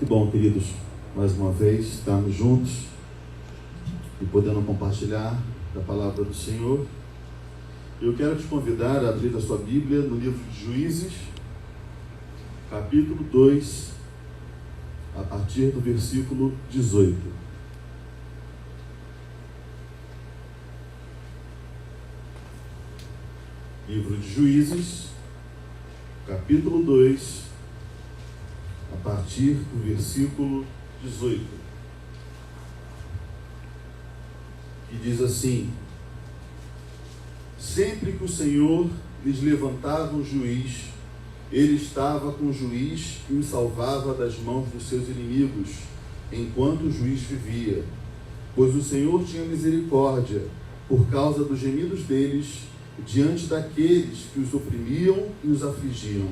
bom, queridos, mais uma vez estarmos juntos e podendo compartilhar da palavra do Senhor. Eu quero te convidar a abrir a sua Bíblia no livro de Juízes, capítulo 2, a partir do versículo 18. Livro de Juízes, capítulo 2, a partir do versículo 18, que diz assim: sempre que o Senhor lhes levantava um juiz, ele estava com o juiz e o salvava das mãos dos seus inimigos, enquanto o juiz vivia. Pois o Senhor tinha misericórdia por causa dos gemidos deles, diante daqueles que os oprimiam e os afligiam.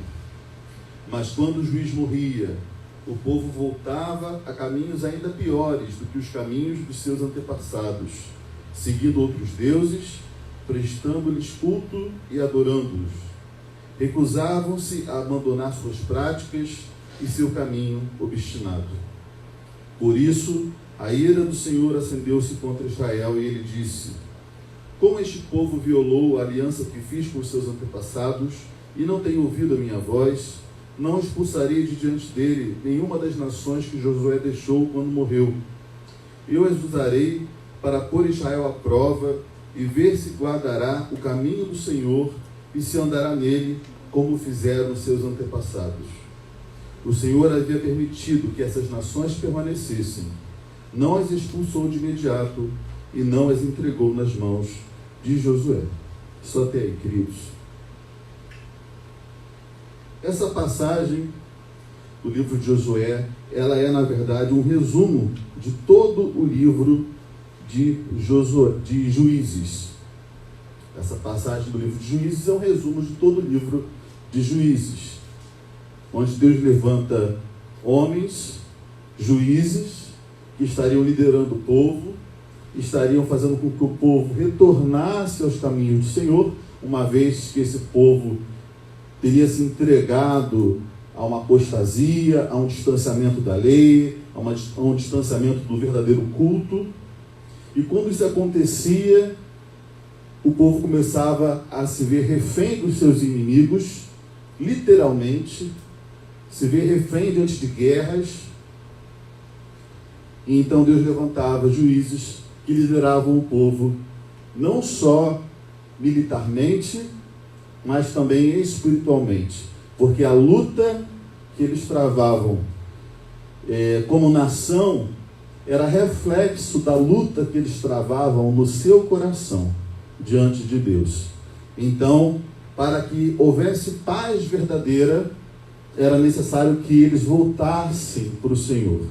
Mas quando o juiz morria, o povo voltava a caminhos ainda piores do que os caminhos dos seus antepassados, seguindo outros deuses, prestando-lhes culto e adorando-os. Recusavam-se a abandonar suas práticas e seu caminho obstinado. Por isso, a ira do Senhor acendeu-se contra Israel e ele disse: como este povo violou a aliança que fiz com os seus antepassados e não tem ouvido a minha voz, não expulsarei de diante dele nenhuma das nações que Josué deixou quando morreu. Eu as usarei para pôr Israel à prova e ver se guardará o caminho do Senhor e se andará nele, como fizeram seus antepassados. O Senhor havia permitido que essas nações permanecessem, não as expulsou de imediato e não as entregou nas mãos de Josué. Só até aí, queridos. Essa passagem do livro de Josué, ela é, na verdade, um resumo de todo o livro de Juízes. Essa passagem do livro de Juízes é um resumo de todo o livro de Juízes, onde Deus levanta homens, juízes, que estariam liderando o povo, estariam fazendo com que o povo retornasse aos caminhos do Senhor, uma vez que esse povo teria se entregado a uma apostasia, a um distanciamento da lei, a um distanciamento do verdadeiro culto. E quando isso acontecia, o povo começava a se ver refém dos seus inimigos, literalmente, se ver refém diante de guerras. E então Deus levantava juízes que lideravam o povo, não só militarmente, mas também espiritualmente, porque a luta que eles travavam como nação era reflexo da luta que eles travavam no seu coração diante de Deus. Então, para que houvesse paz verdadeira, era necessário que eles voltassem para o Senhor.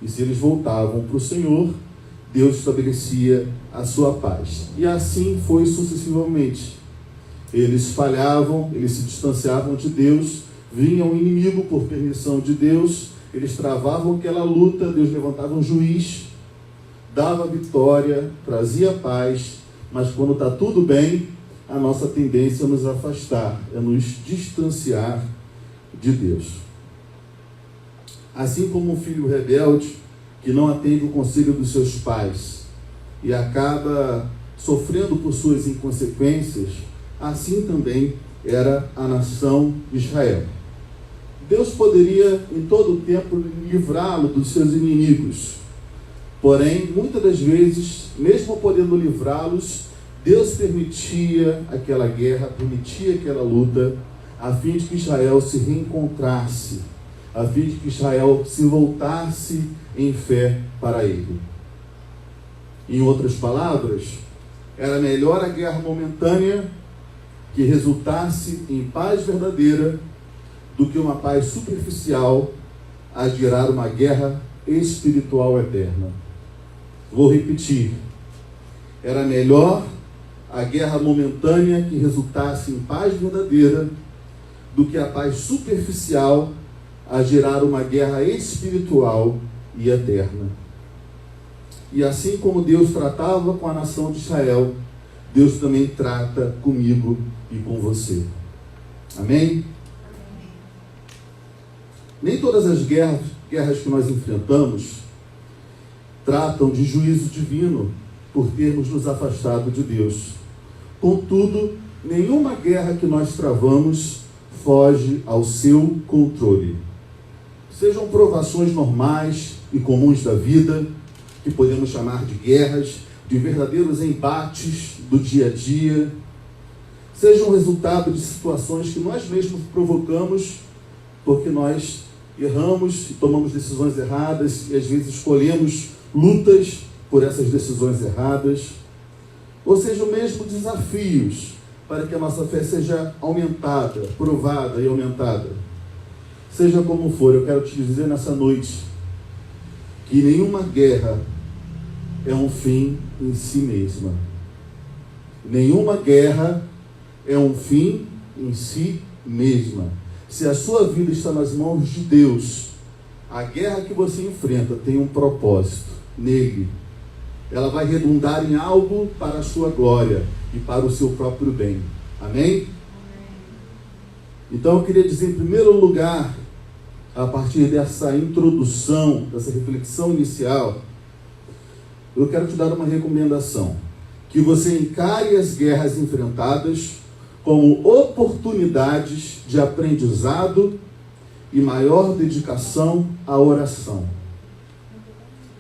E se eles voltavam para o Senhor, Deus estabelecia a sua paz. E assim foi sucessivamente. Eles falhavam, eles se distanciavam de Deus, vinha um inimigo por permissão de Deus, eles travavam aquela luta, Deus levantava um juiz, dava vitória, trazia paz, mas quando está tudo bem, a nossa tendência é nos afastar, é nos distanciar de Deus. Assim como um filho rebelde que não atende o conselho dos seus pais e acaba sofrendo por suas inconsequências, assim também era a nação de Israel. Deus poderia em todo o tempo livrá-lo dos seus inimigos. Porém, muitas das vezes, mesmo podendo livrá-los, Deus permitia aquela guerra, permitia aquela luta, a fim de que Israel se reencontrasse, a fim de que Israel se voltasse em fé para ele. Em outras palavras, era melhor a guerra momentânea que resultasse em paz verdadeira do que uma paz superficial a gerar uma guerra espiritual eterna. Vou repetir. Era melhor a guerra momentânea que resultasse em paz verdadeira do que a paz superficial a gerar uma guerra espiritual e eterna. E assim como Deus tratava com a nação de Israel, Deus também trata comigo e com você. Amém? Nem todas as guerras guerras que nós enfrentamos tratam de juízo divino por termos nos afastado de Deus. Contudo, nenhuma guerra que nós travamos foge ao seu controle. Sejam provações normais e comuns da vida, que podemos chamar de guerras, de verdadeiros embates do dia a dia, sejam resultado de situações que nós mesmos provocamos, porque nós erramos e tomamos decisões erradas e às vezes escolhemos lutas por essas decisões erradas, ou sejam mesmo desafios para que a nossa fé seja aumentada, provada e aumentada. Seja como for, eu quero te dizer nessa noite que nenhuma guerra é um fim em si mesma. Nenhuma guerra é um fim em si mesma. Se a sua vida está nas mãos de Deus, a guerra que você enfrenta tem um propósito nele. Ela vai redundar em algo para a sua glória e para o seu próprio bem. Amém? Então eu queria dizer, em primeiro lugar, a partir dessa introdução, dessa reflexão inicial, eu quero te dar uma recomendação: que você encare as guerras enfrentadas como oportunidades de aprendizado e maior dedicação à oração.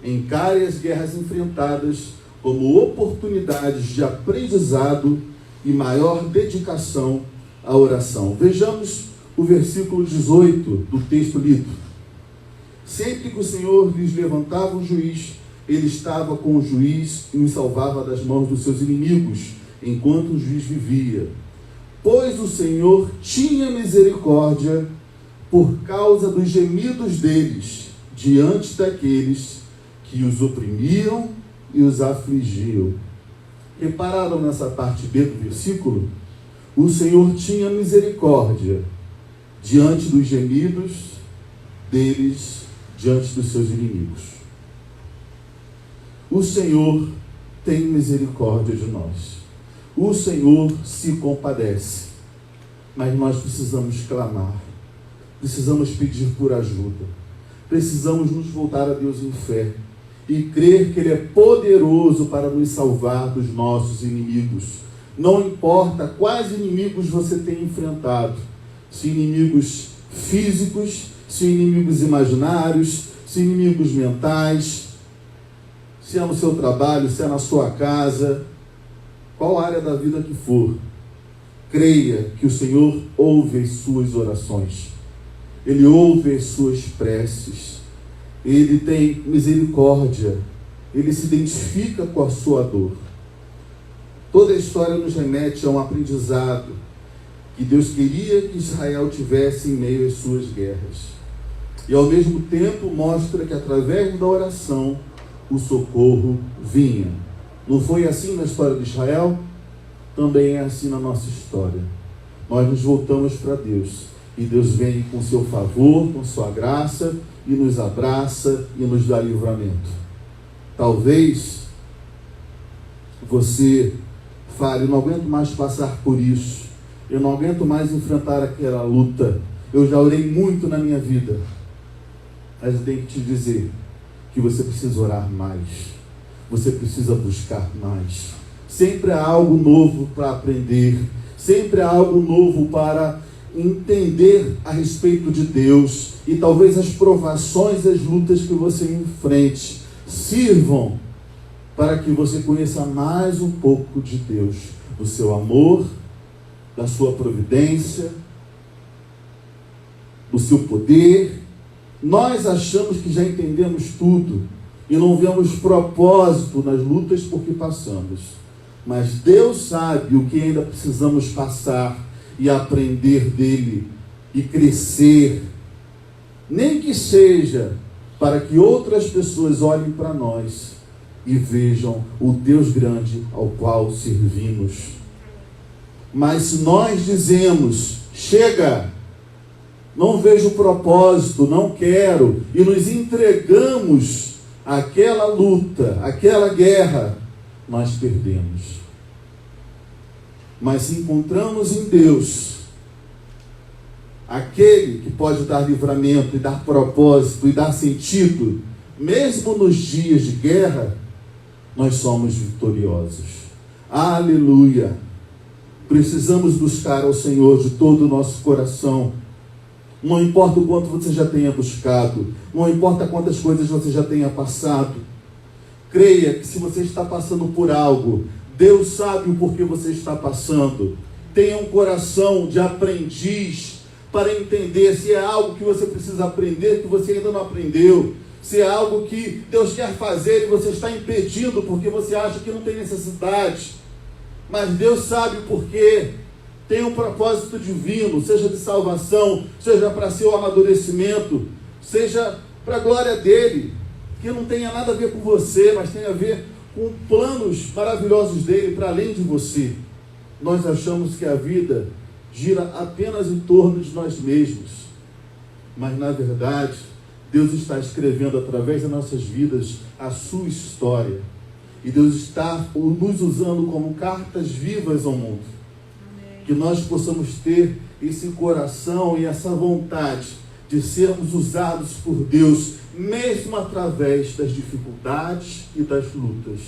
Encare as guerras enfrentadas como oportunidades de aprendizado e maior dedicação à oração. Vejamos o versículo 18 do texto lido. Sempre que o Senhor lhes levantava um juiz, ele estava com o juiz e os salvava das mãos dos seus inimigos, enquanto o juiz vivia. Pois o Senhor tinha misericórdia por causa dos gemidos deles, diante daqueles que os oprimiam e os afligiam. Repararam nessa parte B do versículo? O Senhor tinha misericórdia diante dos gemidos deles, diante dos seus inimigos. O Senhor tem misericórdia de nós. O Senhor se compadece. Mas nós precisamos clamar. Precisamos pedir por ajuda. Precisamos nos voltar a Deus em fé e crer que Ele é poderoso para nos salvar dos nossos inimigos. Não importa quais inimigos você tem enfrentado, se inimigos físicos, se inimigos imaginários, se inimigos mentais, se é no seu trabalho, se é na sua casa, qual área da vida que for, creia que o Senhor ouve as suas orações. Ele ouve as suas preces. Ele tem misericórdia. Ele se identifica com a sua dor. Toda a história nos remete a um aprendizado que Deus queria que Israel tivesse em meio às suas guerras. E ao mesmo tempo mostra que através da oração o socorro vinha. Não foi assim na história de Israel? Também é assim na nossa história. Nós nos voltamos para Deus. E Deus vem com seu favor, com sua graça, e nos abraça e nos dá livramento. Talvez você fale: não aguento mais passar por isso. Eu não aguento mais enfrentar aquela luta. Eu já orei muito na minha vida. Mas eu tenho que te dizer que você precisa orar mais. Você precisa buscar mais. Sempre há algo novo para aprender. Sempre há algo novo para entender a respeito de Deus. E talvez as provações e as lutas que você enfrente sirvam para que você conheça mais um pouco de Deus, do seu amor, da sua providência, do seu poder. Nós achamos que já entendemos tudo e não vemos propósito nas lutas por que passamos. Mas Deus sabe o que ainda precisamos passar e aprender dele e crescer, nem que seja para que outras pessoas olhem para nós e vejam o Deus grande ao qual servimos. Mas se nós dizemos: chega, não vejo propósito, não quero, e nos entregamos àquela luta, àquela guerra, nós perdemos. Mas se encontramos em Deus aquele que pode dar livramento e dar propósito e dar sentido, mesmo nos dias de guerra, nós somos vitoriosos. Aleluia! Precisamos buscar ao Senhor de todo o nosso coração. Não importa o quanto você já tenha buscado, não importa quantas coisas você já tenha passado. Creia que se você está passando por algo, Deus sabe o porquê você está passando. Tenha um coração de aprendiz para entender se é algo que você precisa aprender, que você ainda não aprendeu. Se é algo que Deus quer fazer e você está impedindo porque você acha que não tem necessidade. Mas Deus sabe o porquê. Tem um propósito divino, seja de salvação, seja para seu amadurecimento, seja para a glória dele, que não tenha nada a ver com você, mas tem a ver com planos maravilhosos dele para além de você. Nós achamos que a vida gira apenas em torno de nós mesmos, mas na verdade Deus está escrevendo através das nossas vidas a sua história, e Deus está nos usando como cartas vivas ao mundo. Que nós possamos ter esse coração e essa vontade de sermos usados por Deus, mesmo através das dificuldades e das lutas.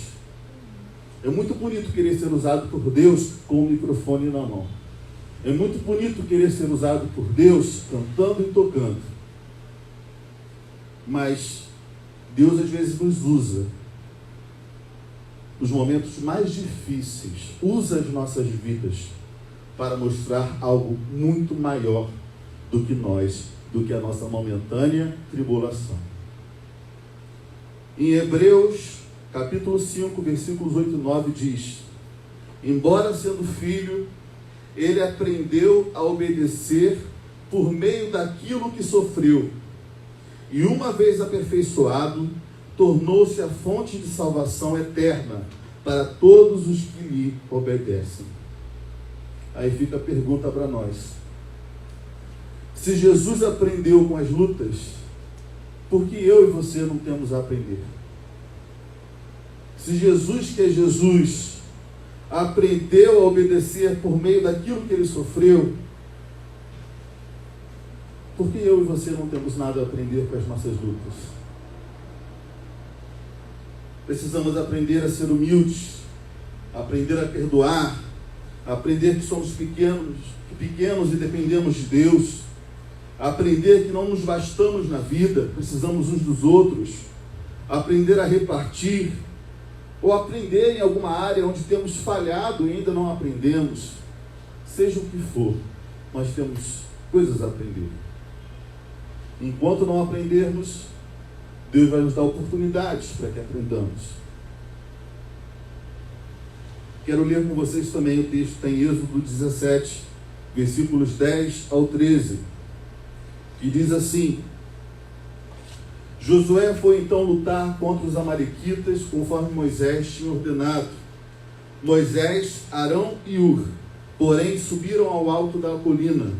É muito bonito querer ser usado por Deus com o microfone na mão. É muito bonito querer ser usado por Deus cantando e tocando. Mas Deus às vezes nos usa nos momentos mais difíceis, usa as nossas vidas para mostrar algo muito maior do que nós, do que a nossa momentânea tribulação. Em Hebreus, capítulo 5, versículos 8 e 9 diz: embora sendo filho, ele aprendeu a obedecer por meio daquilo que sofreu, e uma vez aperfeiçoado, tornou-se a fonte de salvação eterna para todos os que lhe obedecem. Aí fica a pergunta para nós: se Jesus aprendeu com as lutas, por que eu e você não temos a aprender? Se Jesus, que é Jesus, aprendeu a obedecer por meio daquilo que ele sofreu, por que eu e você não temos nada a aprender com as nossas lutas? Precisamos aprender a ser humildes, aprender a perdoar, aprender que somos pequenos e dependemos de Deus, aprender que não nos bastamos na vida, precisamos uns dos outros, aprender a repartir, ou aprender em alguma área onde temos falhado e ainda não aprendemos. Seja o que for, nós temos coisas a aprender. Enquanto não aprendermos, Deus vai nos dar oportunidades para que aprendamos. Quero ler com vocês também o texto que está em Êxodo 17, versículos 10 ao 13, que diz assim: Josué foi então lutar contra os amalequitas, conforme Moisés tinha ordenado. Moisés, Arão e Hur, porém, subiram ao alto da colina.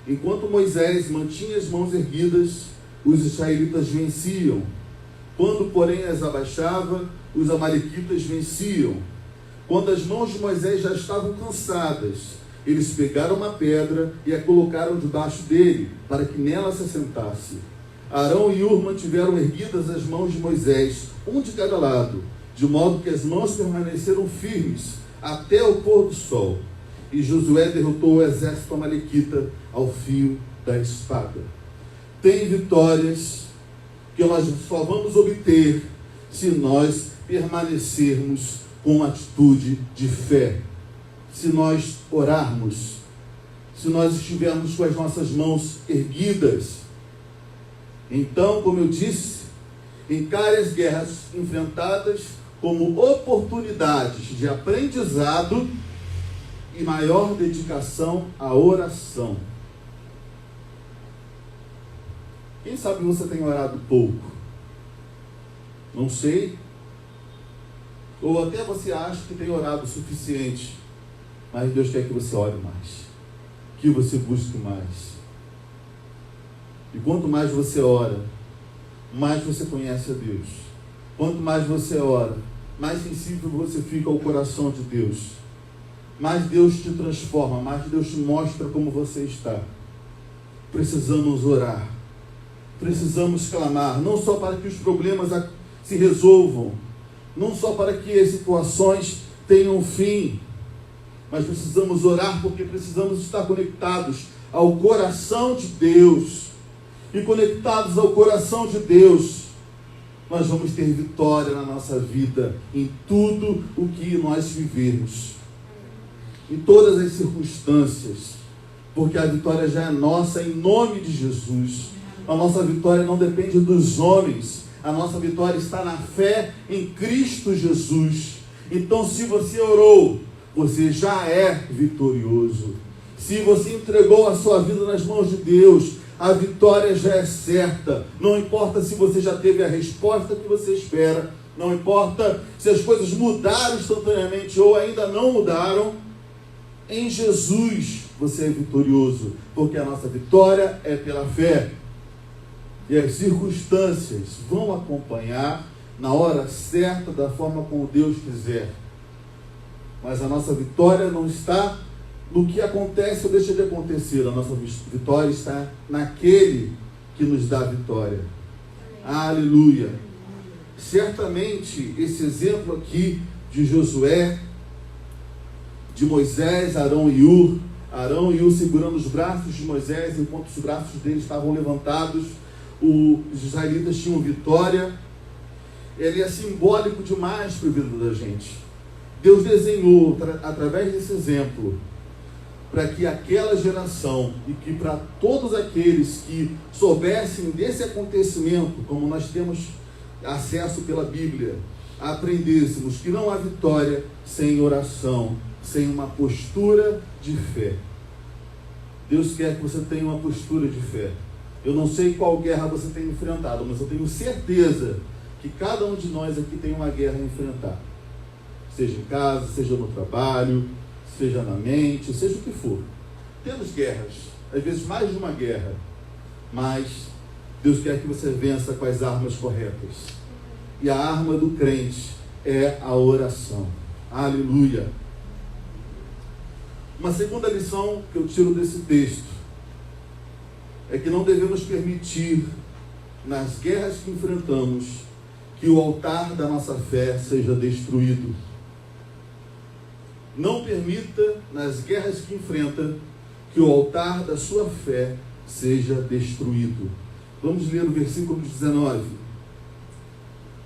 Enquanto Moisés mantinha as mãos erguidas, os israelitas venciam. Quando, porém, as abaixava, os amalequitas venciam. Quando as mãos de Moisés já estavam cansadas, eles pegaram uma pedra e a colocaram debaixo dele, para que nela se assentasse. Arão e Hur mantiveram erguidas as mãos de Moisés, um de cada lado, de modo que as mãos permaneceram firmes até o pôr do sol. E Josué derrotou o exército amalequita ao fio da espada. Tem vitórias que nós só vamos obter se nós permanecermos com uma atitude de fé, se nós orarmos, se nós estivermos com as nossas mãos erguidas. Então, como eu disse, encare as guerras enfrentadas como oportunidades de aprendizado e maior dedicação à oração. Quem sabe você tem orado pouco? Não sei. Ou até você acha que tem orado o suficiente, mas Deus quer que você ore mais, que você busque mais. E quanto mais você ora, mais você conhece a Deus. Quanto mais você ora, mais sensível você fica ao coração de Deus. Mais Deus te transforma, mais Deus te mostra como você está. precisamos orar, precisamos clamar, não só para que os problemas se resolvam, não só para que as situações tenham fim, mas precisamos orar porque precisamos estar conectados ao coração de Deus. E conectados ao coração de Deus, nós vamos ter vitória na nossa vida, em tudo o que nós vivermos, em todas as circunstâncias, porque a vitória já é nossa em nome de Jesus. A nossa vitória não depende dos homens, a nossa vitória está na fé em Cristo Jesus. Então, se você orou, você já é vitorioso. Se você entregou a sua vida nas mãos de Deus, a vitória já é certa. Não importa se você já teve a resposta que você espera, não importa se as coisas mudaram instantaneamente ou ainda não mudaram, em Jesus você é vitorioso, porque a nossa vitória é pela fé. E as circunstâncias vão acompanhar na hora certa, da forma como Deus quiser. Mas a nossa vitória não está no que acontece ou deixa de acontecer. A nossa vitória está naquele que nos dá a vitória. Aleluia! Certamente esse exemplo aqui de Josué, de Moisés, Arão e Hur segurando os braços de Moisés, enquanto os braços deles estavam levantados, os israelitas tinham vitória. Ele é simbólico demais para a vida da gente. Deus desenhou, através desse exemplo, para que aquela geração e que para todos aqueles que soubessem desse acontecimento, como nós temos acesso pela Bíblia, aprendêssemos que não há vitória sem oração, sem uma postura de fé. Deus quer que você tenha uma postura de fé. Eu não sei qual guerra você tem enfrentado, mas eu tenho certeza que cada um de nós aqui tem uma guerra a enfrentar. Seja em casa, seja no trabalho, seja na mente, seja o que for. Temos guerras, às vezes mais de uma guerra, mas Deus quer que você vença com as armas corretas. E a arma do crente é a oração. Aleluia! Uma segunda lição que eu tiro desse texto é que não devemos permitir, nas guerras que enfrentamos, que o altar da nossa fé seja destruído. Não permita, nas guerras que enfrenta, que o altar da sua fé seja destruído. Vamos ler o versículo 19.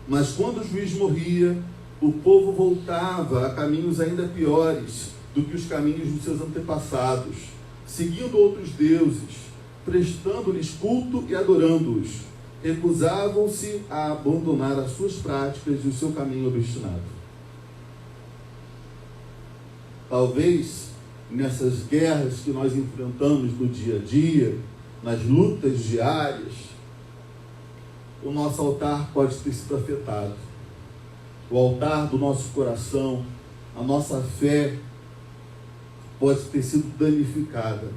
Mas quando o juiz morria, o povo voltava a caminhos ainda piores do que os caminhos dos seus antepassados, seguindo outros deuses, prestando-lhes culto e adorando-os. Recusavam-se a abandonar as suas práticas e o seu caminho obstinado. Talvez nessas guerras que nós enfrentamos no dia a dia, nas lutas diárias, o nosso altar pode ter sido afetado. O altar do nosso coração, a nossa fé pode ter sido danificada.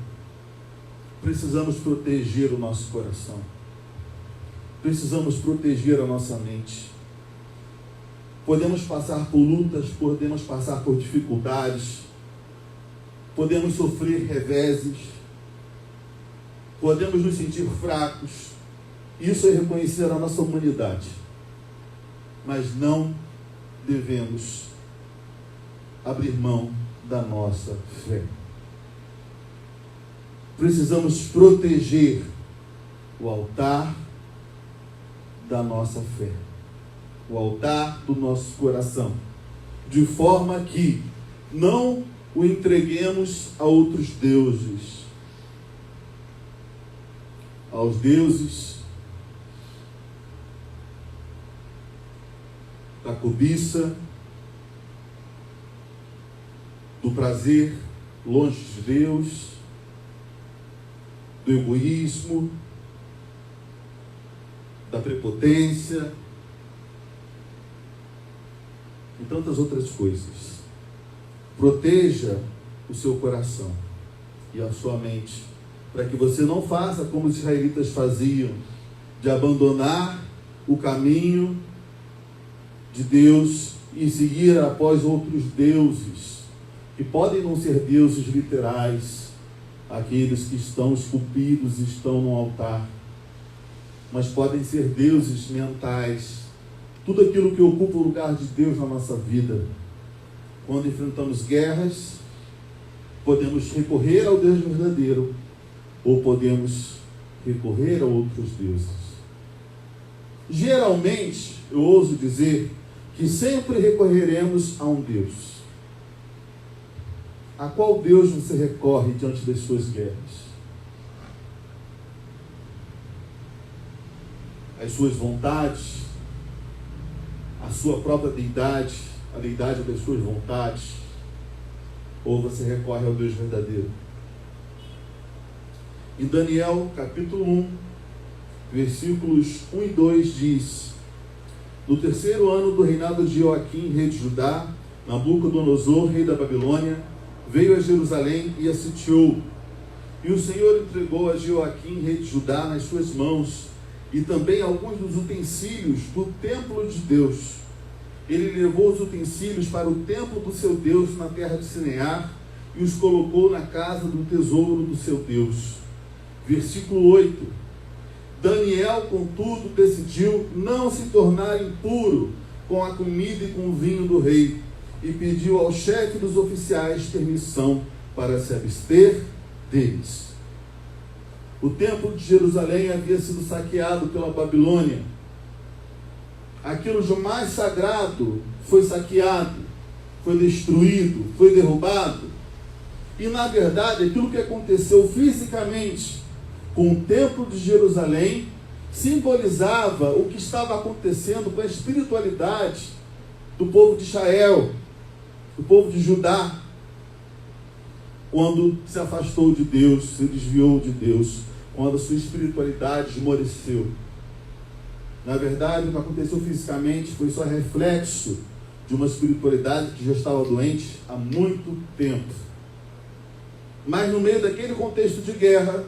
Precisamos proteger o nosso coração. Precisamos proteger a nossa mente. Podemos passar por lutas, podemos passar por dificuldades, podemos sofrer reveses, podemos nos sentir fracos. Isso é reconhecer a nossa humanidade. Mas não devemos abrir mão da nossa fé. Precisamos proteger o altar da nossa fé, o altar do nosso coração, de forma que não o entreguemos a outros deuses, aos deuses da cobiça, do prazer longe de Deus, do egoísmo, da prepotência e tantas outras coisas. Proteja o seu coração e a sua mente, para que você não faça como os israelitas faziam, de abandonar o caminho de Deus e seguir após outros deuses, que podem não ser deuses literais, aqueles que estão esculpidos, estão no altar, mas podem ser deuses mentais, tudo aquilo que ocupa o lugar de Deus na nossa vida. Quando enfrentamos guerras, podemos recorrer ao Deus verdadeiro, ou podemos recorrer a outros deuses. Geralmente, eu ouso dizer que sempre recorreremos a um Deus. A qual Deus você recorre diante das suas guerras? As suas vontades? A sua própria deidade? A deidade das suas vontades? Ou você recorre ao Deus verdadeiro? Em Daniel, capítulo 1, versículos 1 e 2 diz: no 3º ano do reinado de Joaquim, rei de Judá, Nabucodonosor, rei da Babilônia, veio a Jerusalém e a sitiou. E o Senhor entregou a Joaquim, rei de Judá, nas suas mãos, e também alguns dos utensílios do templo de Deus. Ele levou os utensílios para o templo do seu Deus na terra de Sinear e os colocou na casa do tesouro do seu Deus. Versículo 8. Daniel, contudo, decidiu não se tornar impuro com a comida e com o vinho do rei, e pediu ao chefe dos oficiais permissão para se abster deles. O templo de Jerusalém havia sido saqueado pela Babilônia. Aquilo de mais sagrado foi saqueado, foi destruído, foi derrubado. E na verdade, aquilo que aconteceu fisicamente com o templo de Jerusalém simbolizava o que estava acontecendo com a espiritualidade do povo de Israel, do povo de Judá, quando se afastou de Deus, se desviou de Deus, quando a sua espiritualidade esmoreceu. Na verdade, o que aconteceu fisicamente foi só reflexo de uma espiritualidade que já estava doente há muito tempo. Mas no meio daquele contexto de guerra,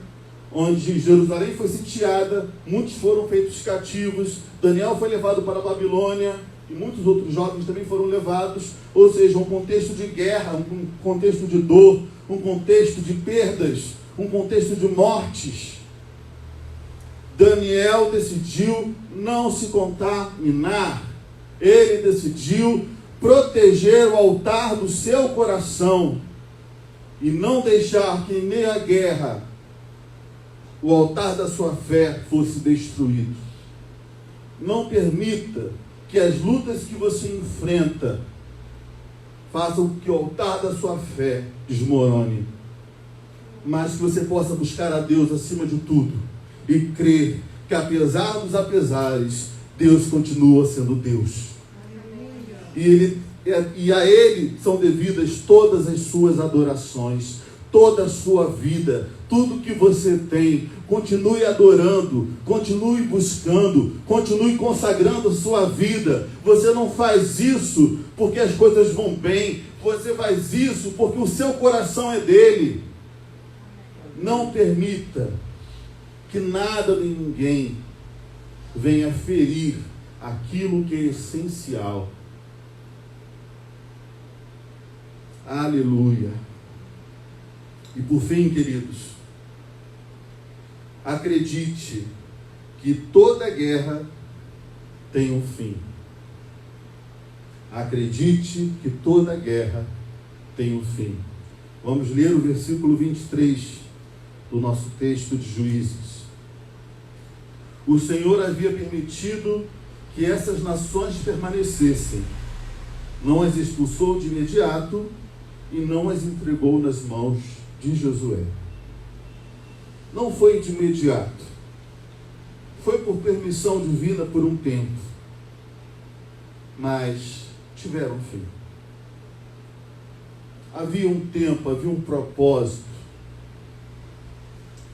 onde Jerusalém foi sitiada, muitos foram feitos cativos, Daniel foi levado para a Babilônia, e muitos outros jovens também foram levados, ou seja, um contexto de guerra, um contexto de dor, um contexto de perdas, um contexto de mortes. Daniel decidiu não se contaminar, ele decidiu proteger o altar do seu coração e não deixar que em meio à guerra o altar da sua fé fosse destruído. Não permita que as lutas que você enfrenta façam que o altar da sua fé desmorone, mas que você possa buscar a Deus acima de tudo e crer que apesar dos apesares, Deus continua sendo Deus. E a Ele são devidas todas as suas adorações, toda a sua vida, tudo que você tem. Continue adorando, continue buscando, continue consagrando a sua vida. Você não faz isso porque as coisas vão bem, você faz isso porque o seu coração é dele. Não permita que nada nem ninguém venha ferir aquilo que é essencial. Aleluia. E por fim, queridos, acredite que toda guerra tem um fim. Acredite que toda guerra tem um fim. Vamos ler o versículo 23 do nosso texto de Juízes. O Senhor havia permitido que essas nações permanecessem. Não as expulsou de imediato e não as entregou nas mãos de Josué. Não foi de imediato. Foi por permissão divina por um tempo. Mas tiveram fim. Havia um tempo, havia um propósito.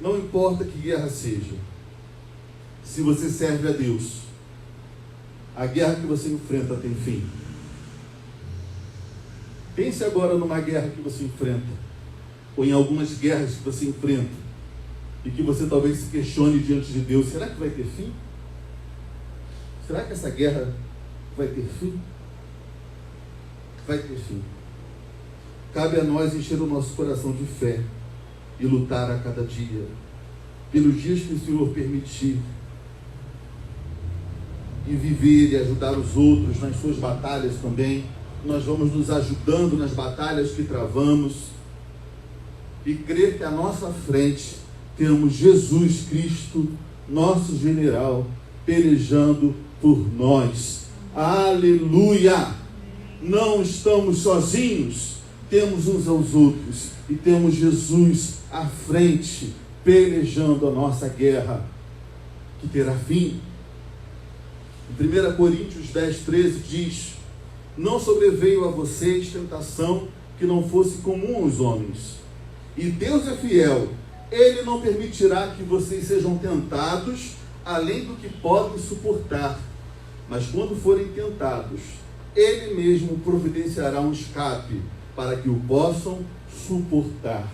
Não importa que guerra seja. Se você serve a Deus, a guerra que você enfrenta tem fim. Pense agora numa guerra que você enfrenta, ou em algumas guerras que você enfrenta, e que você talvez se questione diante de Deus: será que vai ter fim? Será que essa guerra vai ter fim? Vai ter fim. Cabe a nós encher o nosso coração de fé e lutar a cada dia, pelos dias que o Senhor permitir, e viver e ajudar os outros nas suas batalhas também. Nós vamos nos ajudando nas batalhas que travamos e crer que à nossa frente temos Jesus Cristo, nosso general, pelejando por nós. Aleluia! Não estamos sozinhos, temos uns aos outros e temos Jesus à frente, pelejando a nossa guerra, que terá fim. Em 1 Coríntios 10:13 diz: não sobreveio a vocês tentação que não fosse comum aos homens. E Deus é fiel, Ele não permitirá que vocês sejam tentados além do que podem suportar. Mas quando forem tentados, Ele mesmo providenciará um escape para que o possam suportar.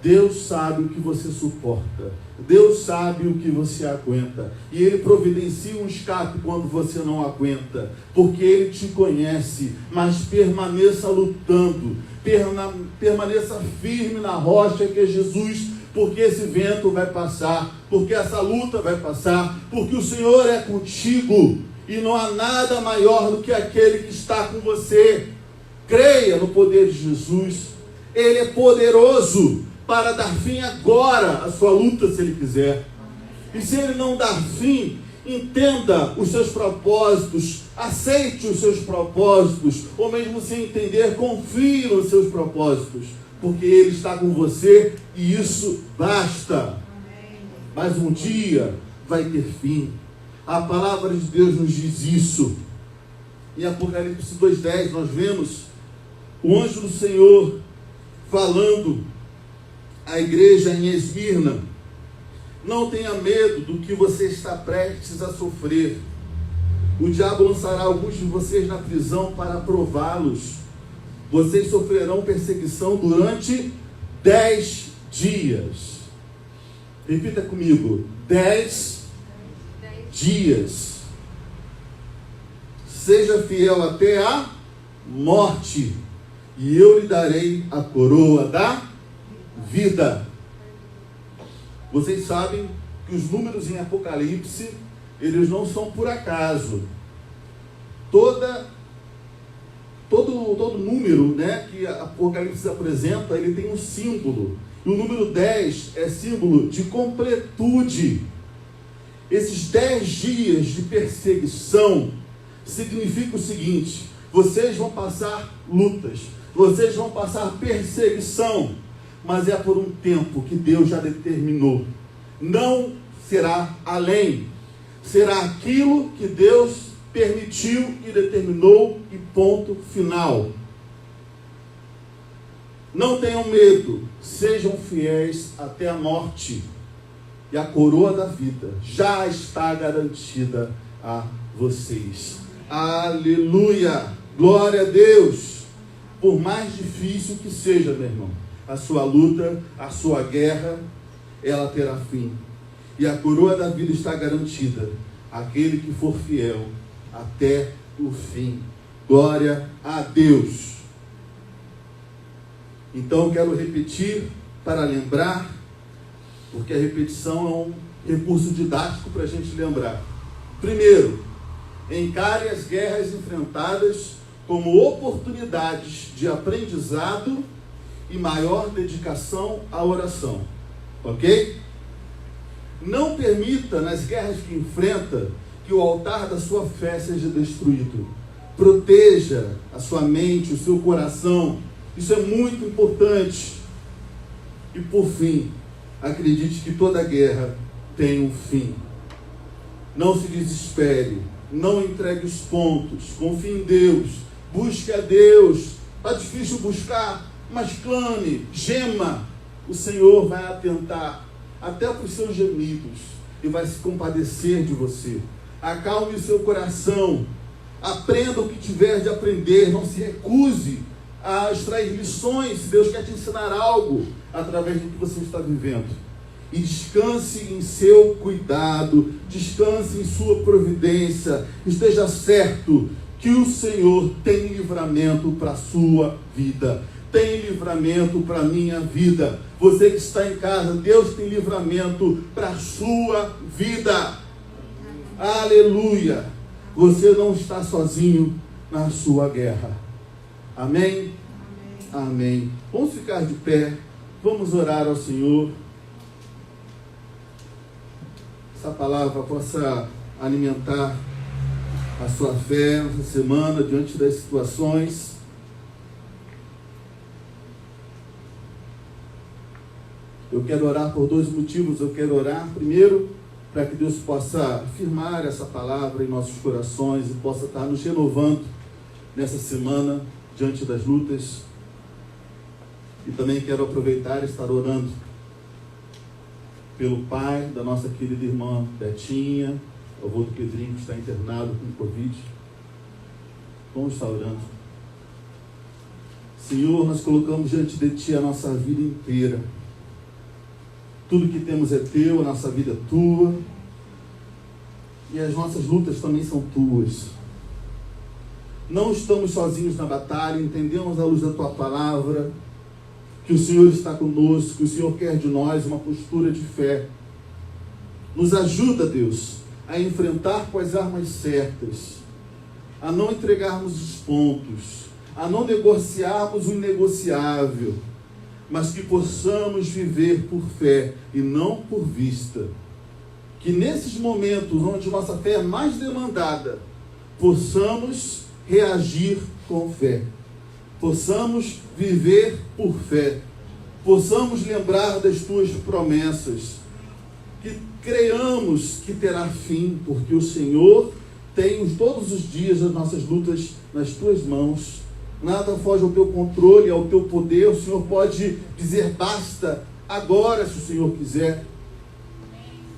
Deus sabe o que você suporta. Deus sabe o que você aguenta. E Ele providencia um escape quando você não aguenta. Porque Ele te conhece. Mas permaneça lutando. Permaneça firme na rocha que é Jesus. Porque esse vento vai passar. Porque essa luta vai passar. Porque o Senhor é contigo. E não há nada maior do que aquele que está com você. Creia no poder de Jesus. Ele é poderoso para dar fim agora à sua luta, se Ele quiser. E se Ele não dar fim, entenda os seus propósitos, aceite os seus propósitos, ou mesmo sem entender, confie nos seus propósitos, porque Ele está com você e isso basta. Mas um dia vai ter fim. A palavra de Deus nos diz isso. Em Apocalipse 2:10 nós vemos o anjo do Senhor falando à igreja em Esmirna: não tenha medo do que você está prestes a sofrer. O diabo lançará alguns de vocês na prisão para prová-los. Vocês sofrerão perseguição durante 10 dias. Repita comigo: 10 dias. Seja fiel até a morte, e eu lhe darei a coroa da vida. Vocês sabem que os números em Apocalipse, eles não são por acaso. Todo número, né, que Apocalipse apresenta, ele tem um símbolo. E o número 10 é símbolo de completude. Esses 10 dias de perseguição significa o seguinte: vocês vão passar lutas, vocês vão passar perseguição, mas é por um tempo que Deus já determinou. Não será além. Será aquilo que Deus permitiu e determinou, e ponto final. Não tenham medo, sejam fiéis até a morte, e a coroa da vida já está garantida a vocês. Aleluia! Glória a Deus! Por mais difícil que seja, meu irmão, a sua luta, a sua guerra, ela terá fim. E a coroa da vida está garantida àquele que for fiel até o fim. Glória a Deus. Então eu quero repetir para lembrar, porque a repetição é um recurso didático para a gente lembrar. Primeiro, encare as guerras enfrentadas como oportunidades de aprendizado e maior dedicação à oração. Ok? Não permita, nas guerras que enfrenta, que o altar da sua fé seja destruído. Proteja a sua mente, o seu coração. Isso é muito importante. E por fim, acredite que toda guerra tem um fim. Não se desespere. Não entregue os pontos. Confie em Deus. Busque a Deus. Está difícil buscar, mas clame, gema. O Senhor vai atentar até para os seus gemidos e vai se compadecer de você. Acalme o seu coração. Aprenda o que tiver de aprender. Não se recuse a extrair lições, se Deus quer te ensinar algo através do que você está vivendo. E descanse em seu cuidado, descanse em sua providência. Esteja certo que o Senhor tem livramento para a sua vida. tem livramento para a minha vida. Você que está em casa, Deus tem livramento para a sua vida. Aleluia! Você não está sozinho na sua guerra. Amém? Amém. Vamos ficar de pé. Vamos orar ao Senhor. Essa palavra possa alimentar a sua fé nessa semana diante das situações. Eu quero orar por dois motivos. Eu quero orar primeiro para que Deus possa firmar essa palavra em nossos corações e possa estar nos renovando nessa semana diante das lutas. E também quero aproveitar e estar orando pelo pai da nossa querida irmã Betinha, o avô do Pedrinho, que está internado com Covid. Vamos estar orando. Senhor, nós colocamos diante de Ti a nossa vida inteira. Tudo que temos é Teu, a nossa vida é Tua. E as nossas lutas também são Tuas. Não estamos sozinhos na batalha, entendemos à luz da Tua palavra que o Senhor está conosco, que o Senhor quer de nós uma postura de fé. Nos ajuda, Deus, a enfrentar com as armas certas, a não entregarmos os pontos, a não negociarmos o inegociável, mas que possamos viver por fé e não por vista. Que nesses momentos onde nossa fé é mais demandada, possamos reagir com fé. Possamos viver por fé. Possamos lembrar das Tuas promessas. Que creiamos que terá fim, porque o Senhor tem todos os dias as nossas lutas nas Tuas mãos. Nada foge ao Teu controle, ao Teu poder. O Senhor pode dizer basta agora, se o Senhor quiser.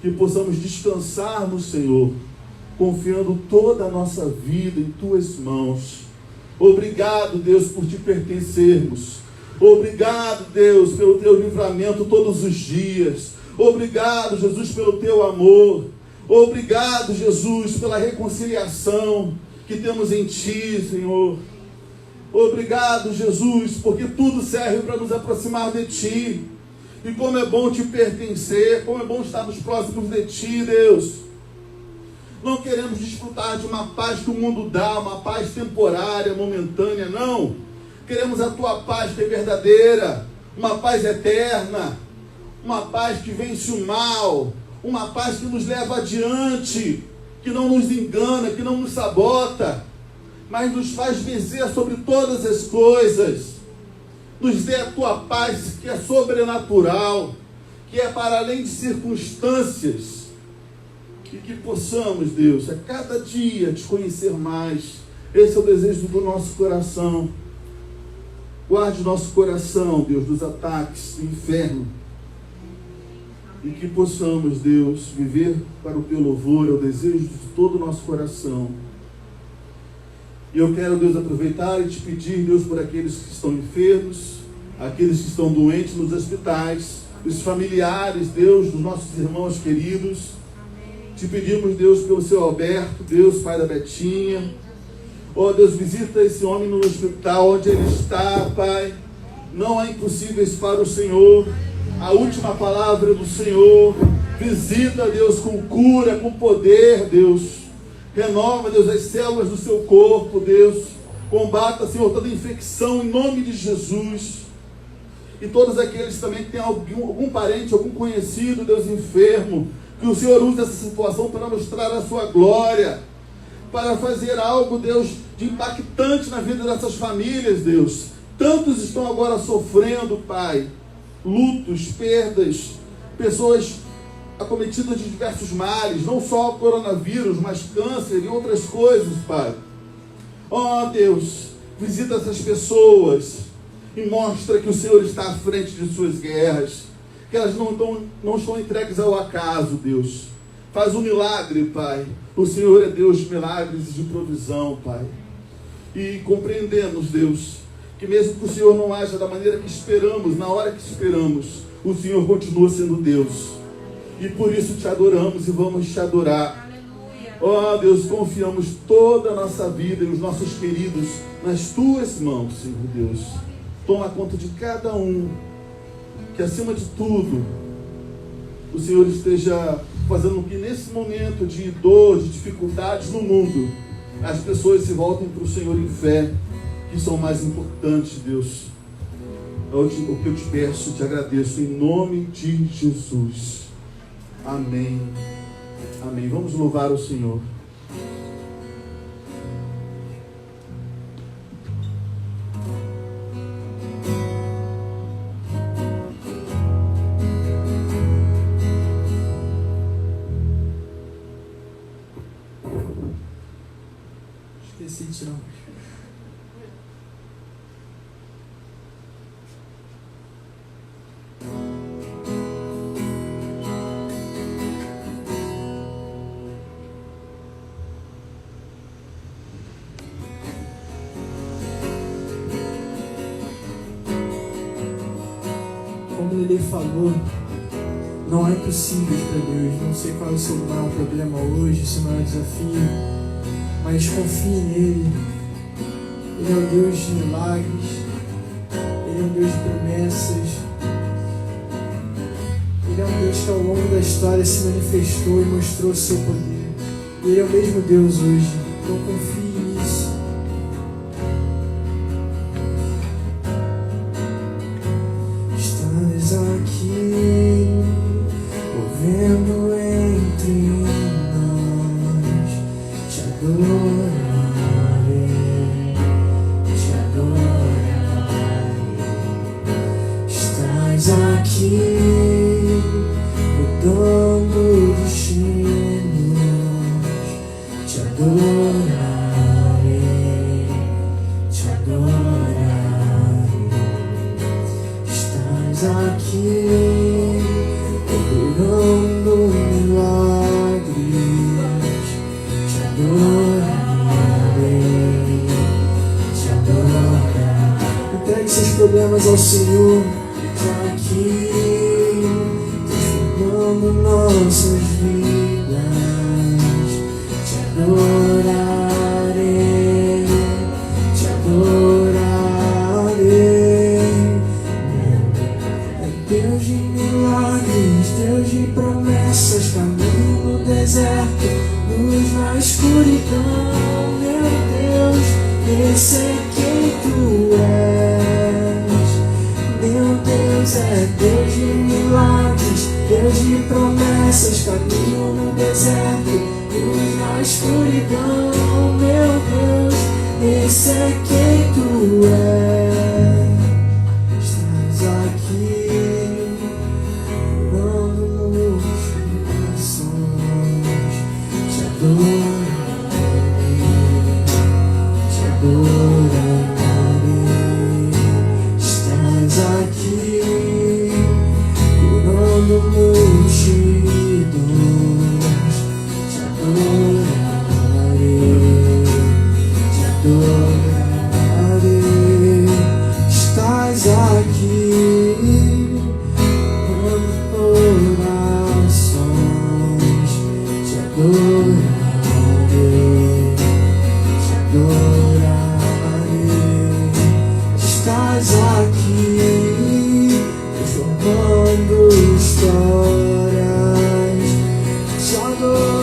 Que possamos descansar no Senhor, confiando toda a nossa vida em Tuas mãos. Obrigado, Deus, por Te pertencermos. Obrigado, Deus, pelo Teu livramento todos os dias. Obrigado, Jesus, pelo Teu amor. Obrigado, Jesus, pela reconciliação que temos em Ti, Senhor. Obrigado, Jesus, porque tudo serve para nos aproximar de Ti. E como é bom Te pertencer, como é bom estarmos próximos de Ti, Deus. Não queremos desfrutar de uma paz que o mundo dá, uma paz temporária, momentânea, não. Queremos a Tua paz que é verdadeira, uma paz eterna, uma paz que vence o mal, uma paz que nos leva adiante, que não nos engana, que não nos sabota, mas nos faz vencer sobre todas as coisas. Nos dê a Tua paz que é sobrenatural, que é para além de circunstâncias. E que possamos, Deus, a cada dia Te conhecer mais. Esse é o desejo do nosso coração. Guarde nosso coração, Deus, dos ataques do inferno. E que possamos, Deus, viver para o Teu louvor, é o desejo de todo o nosso coração. E eu quero, Deus, aproveitar e Te pedir, Deus, por aqueles que estão enfermos, aqueles que estão doentes nos hospitais, os familiares, Deus, dos nossos irmãos queridos. Te pedimos, Deus, pelo Seu Alberto, Deus, pai da Betinha. Oh, Deus, visita esse homem no hospital onde ele está, Pai. Não há impossíveis para o Senhor. A última palavra do Senhor. Visita, Deus, com cura, com poder, Deus. Renova, Deus, as células do seu corpo, Deus. Combata, Senhor, toda infecção em nome de Jesus. E todos aqueles também que têm algum parente, algum conhecido, Deus, enfermo. Que o Senhor use essa situação para mostrar a Sua glória, para fazer algo, Deus, de impactante na vida dessas famílias, Deus. Tantos estão agora sofrendo, Pai, lutos, perdas, pessoas acometidas de diversos males, não só o coronavírus, mas câncer e outras coisas, Pai. Ó Deus, visita essas pessoas e mostra que o Senhor está à frente de suas guerras, que elas não estão entregues ao acaso, Deus. Faz um milagre, Pai. O Senhor é Deus de milagres e de provisão, Pai. E compreendemos, Deus, que mesmo que o Senhor não haja da maneira que esperamos, na hora que esperamos, o Senhor continua sendo Deus. E por isso Te adoramos e vamos Te adorar. Ó Deus, confiamos toda a nossa vida e os nossos queridos nas Tuas mãos, Senhor Deus. toma conta de cada um, que acima de tudo, o Senhor esteja fazendo com que nesse momento de dor, de dificuldades no mundo, as pessoas se voltem para o Senhor em fé, que são mais importantes, Deus. É o que eu te peço, te agradeço, em nome de Jesus. Amém. Amém. Vamos louvar o Senhor. Esqueci de tirar. Como ele falou, não é possível para Deus. Não sei qual é o seu maior problema hoje, o seu maior desafio, mas confie nele. Ele é o Deus de milagres, ele é um Deus de promessas, ele é um Deus que ao longo da história se manifestou e mostrou o seu poder. E ele é o mesmo Deus hoje, então confie nisso. Estás aqui, movendo entre nós, te adorarei, te adorarei. Estás aqui, mudando destinos, te adorarei, te adorarei. Estás aqui, operando milagres, te adorarei, te adorarei. Entregue seus problemas ao Senhor, está aqui, transformando nossas vidas, te adorarei, te adorarei. É Deus de milagres, Deus de promessas, caminho no deserto, luz na escuridão. Meu Deus, esse é quem tu és. Meu Deus é Deus de milagres, Deus de promessas, caminho no deserto, luz na escuridão. Meu Deus, esse é quem tu és. Estás aqui, morando nos corações, te adoro.